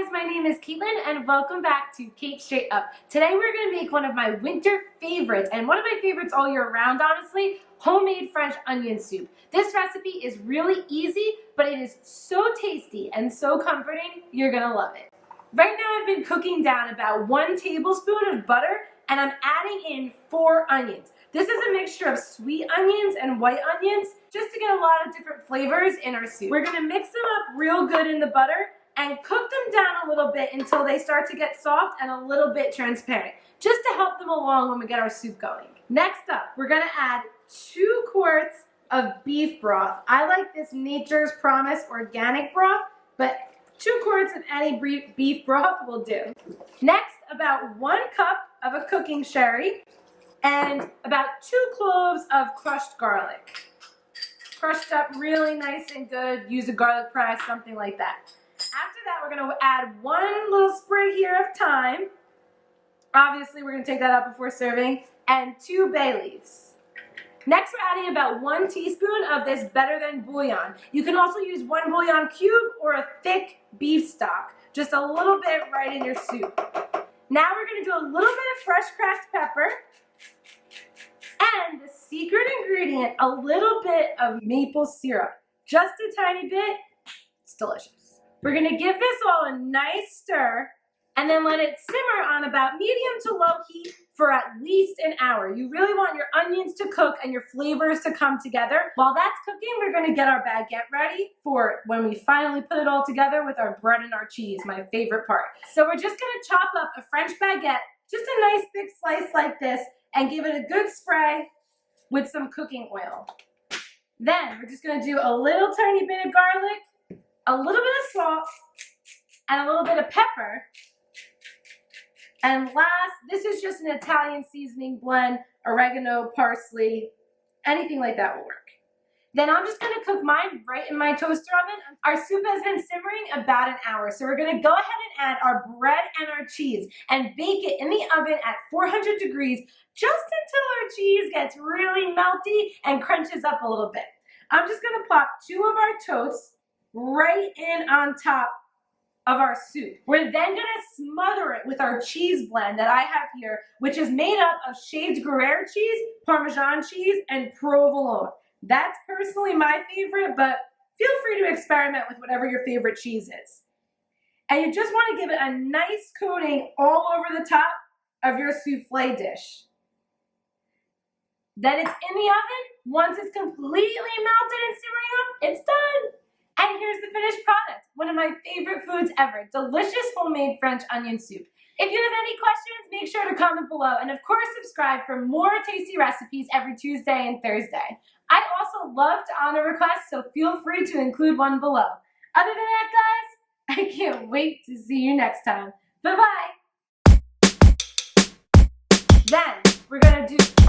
guys, my name is Caitlin and welcome back to Cait Straight Up. Today we're going to make one of my winter favorites, and one of my favorites all year round, honestly, homemade French onion soup. This recipe is really easy, but it is so tasty and so comforting, you're going to love it. Right now I've been cooking down about 1 tablespoon of butter and I'm adding in 4 onions. This is a mixture of sweet onions and white onions just to get a lot of different flavors in our soup. We're going to mix them up real good in the butter and cook them down a little bit until they start to get soft and a little bit transparent, just to help them along when we get our soup going. Next up, we're going to add 2 quarts of beef broth. I like this Nature's Promise organic broth, but 2 quarts of any beef broth will do. Next, about 1 cup of a cooking sherry and about 2 cloves of crushed garlic. Crushed up really nice and good. Use a garlic press, something like that. After that, we're going to add 1 little sprig here of thyme. Obviously, we're going to take that out before serving. And 2 bay leaves. Next, we're adding about 1 teaspoon of this Better Than bouillon. You can also use 1 bouillon cube or a thick beef stock. Just a little bit right in your soup. Now we're going to do a little bit of fresh cracked pepper. And the secret ingredient, a little bit of maple syrup. Just a tiny bit. It's delicious. We're going to give this all a nice stir and then let it simmer on about medium to low heat for at least an hour. You really want your onions to cook and your flavors to come together. While that's cooking, we're going to get our baguette ready for when we finally put it all together with our bread and our cheese, my favorite part. So we're just going to chop up a French baguette, just a nice thick slice like this, and give it a good spray with some cooking oil. Then we're just going to do a little tiny bit of garlic, a little bit of salt, and a little bit of pepper. And last, this is just an Italian seasoning blend, oregano, parsley, anything like that will work. Then I'm just going to cook mine right in my toaster oven. Our soup has been simmering about an hour, so we're going to go ahead and add our bread and our cheese and bake it in the oven at 400 degrees just until our cheese gets really melty and crunches up a little bit. I'm just going to plop 2 of our toasts right in on top of our soup. We're then going to smother it with our cheese blend that I have here, which is made up of shaved Gruyere cheese, Parmesan cheese, and provolone. That's personally my favorite, but feel free to experiment with whatever your favorite cheese is. And you just want to give it a nice coating all over the top of your souffle dish. Then it's in the oven. Once it's completely melted and simmering up, it's done. And here's the finished product. One of my favorite foods ever. Delicious homemade French onion soup. If you have any questions, make sure to comment below. And of course, subscribe for more tasty recipes every Tuesday and Thursday. I also love to honor requests, so feel free to include one below. Other than that, guys, I can't wait to see you next time. Bye-bye. Then we're going to do